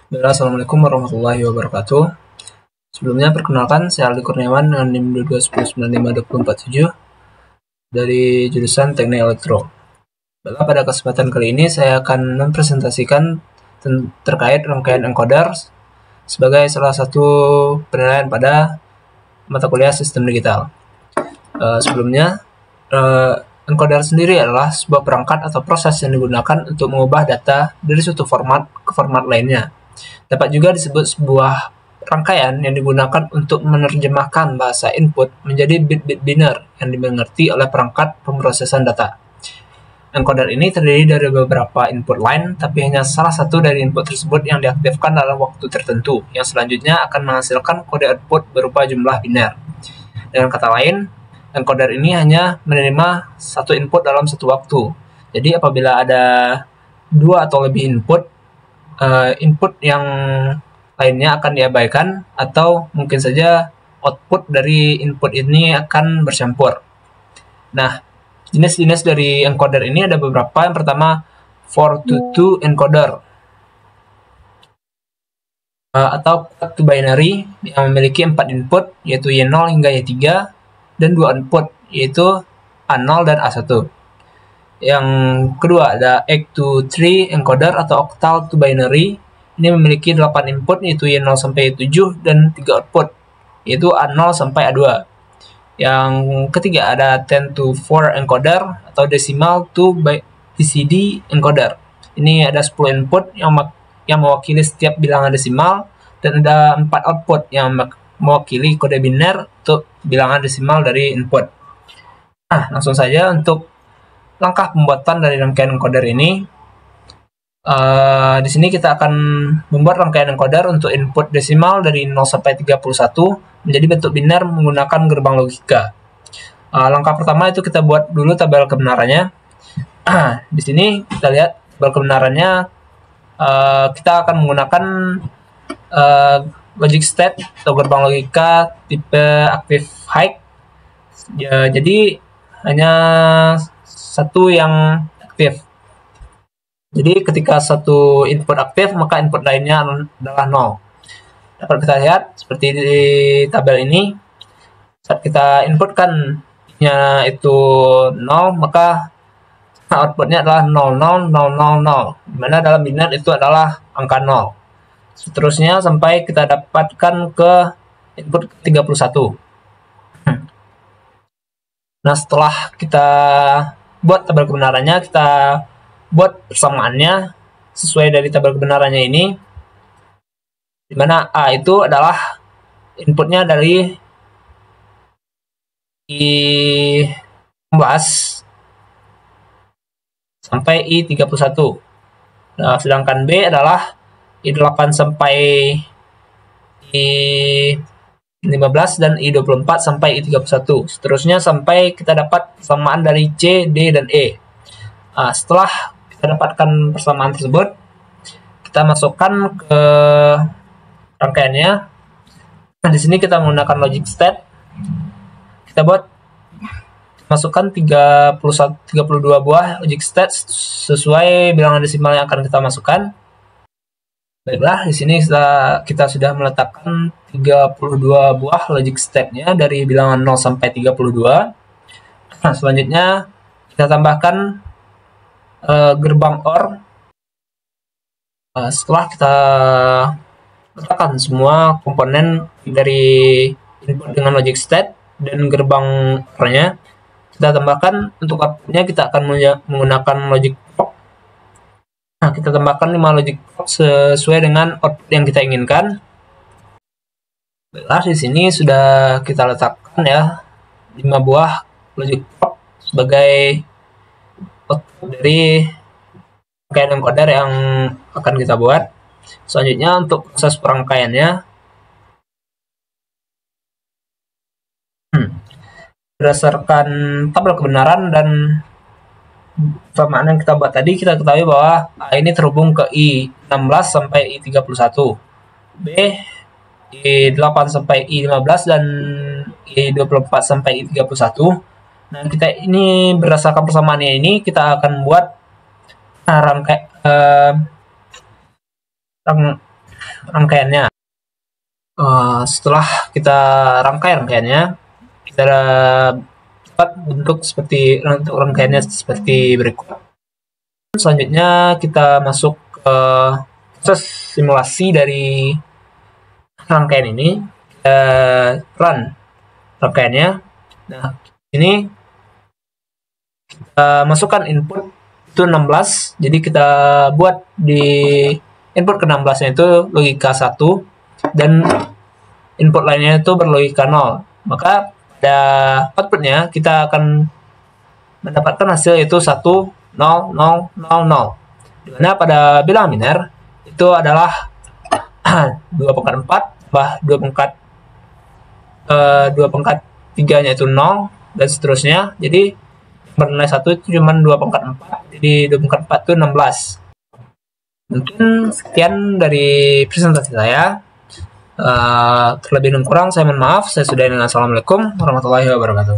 Assalamualaikum warahmatullahi wabarakatuh. Sebelumnya perkenalkan, saya Aldi Kurniawan dengan NIM 2210952447 dari jurusan Teknik Elektro. Baiklah, pada kesempatan kali ini saya akan mempresentasikan terkait rangkaian encoder sebagai salah satu penilaian pada mata kuliah sistem digital. Sebelumnya, encoder sendiri adalah sebuah perangkat atau proses yang digunakan untuk mengubah data dari suatu format ke format lainnya. Dapat juga disebut sebuah rangkaian yang digunakan untuk menerjemahkan bahasa input menjadi bit-bit biner yang dimengerti oleh perangkat pemrosesan data. Encoder ini terdiri dari beberapa input line, tapi hanya salah satu dari input tersebut yang diaktifkan dalam waktu tertentu, yang selanjutnya akan menghasilkan kode output berupa jumlah biner. Dengan kata lain, encoder ini hanya menerima satu input dalam satu waktu. Jadi apabila ada dua atau lebih input yang lainnya akan diabaikan, atau mungkin saja output dari input ini akan bercampur. Nah, jenis-jenis dari encoder ini ada beberapa. Yang pertama, 4-to-2 encoder atau 4-to binary yang memiliki 4 input, yaitu Y0 hingga Y3, dan 2 output, yaitu A0 dan A1. Yang kedua ada 8-to-3 encoder atau octal to binary. Ini memiliki 8 input, yaitu Y0 sampai Y7, dan 3 output, yaitu A0 sampai A2. Yang ketiga ada 10-to-4 encoder atau decimal to BCD encoder. Ini ada 10 input yang mewakili setiap bilangan desimal, dan ada 4 output yang mewakili kode biner untuk bilangan desimal dari input. Nah, langsung saja untuk langkah pembuatan dari rangkaian encoder ini. Di sini kita akan membuat rangkaian encoder untuk input desimal dari 0 sampai 31 menjadi bentuk biner menggunakan gerbang logika. Langkah pertama itu kita buat dulu tabel kebenarannya. Di sini kita lihat tabel kebenarannya. Kita akan menggunakan logic state atau gerbang logika tipe active high. Jadi hanya satu yang aktif. Jadi ketika satu input aktif, maka input lainnya adalah 0. Dapat kita lihat seperti di tabel ini. Saat kita inputkan nya itu 0, maka outputnya adalah 00000, dimana dalam biner itu adalah angka 0. Seterusnya sampai kita dapatkan ke input 31. Nah, setelah kita buat tabel kebenarannya, kita buat persamaannya sesuai dari tabel kebenarannya ini, dimana A itu adalah inputnya dari I16 sampai I31. Nah, sedangkan B adalah I8 sampai I15 dan I24 sampai I31. Seterusnya sampai kita dapat persamaan dari C, D, dan E. Setelah kita dapatkan persamaan tersebut, kita masukkan ke rangkaiannya. Nah, di sini kita menggunakan logic state. Kita masukkan 32 buah logic state sesuai bilangan desimal yang akan kita masukkan. Baiklah, di sini kita sudah meletakkan 32 buah logic state-nya dari bilangan 0 sampai 32. Nah, selanjutnya kita tambahkan gerbang OR. Setelah kita letakkan semua komponen dari input dengan logic state dan gerbang OR-nya, kita tambahkan untuk outputnya. Kita akan menggunakan logic proc. Nah, kita tambahkan 5 logic proc sesuai dengan output yang kita inginkan. Baiklah, di sini sudah kita letakkan ya 5 buah logic proc sebagai output dari rangkaian encoder yang akan kita buat. Selanjutnya untuk proses perangkaiannya, berdasarkan tabel kebenaran dan persamaan yang kita buat tadi, kita ketahui bahwa A ini terhubung ke I16 sampai I31, B I8 sampai I15, dan I24 sampai I31. Nah, kita ini berdasarkan persamaannya ini, kita akan buat rangkaiannya. Setelah kita rangkai rangkaiannya, kita dapat bentuk seperti untuk rangkaiannya seperti berikut. Selanjutnya kita masuk ke proses simulasi dari rangkaian ini. Kita run rangkaiannya. Nah, ini kita masukkan input itu 16. Jadi kita buat di input ke-16 nya itu logika 1 dan input lainnya itu berlogika 0. Maka pada outputnya kita akan mendapatkan hasil yaitu 1, 0, 0, 0, 0. Dimana pada bilangan biner itu adalah 2 pangkat 4 tambah 2 pangkat 3 nya itu 0 dan seterusnya. Jadi bernilai 1 itu cuma 2 pangkat 4. Jadi 2 pangkat 4 itu 16. Mungkin sekian dari presentasi saya. Terlebih dan kurang saya mohon maaf. Saya sudahi dengan assalamualaikum warahmatullahi wabarakatuh.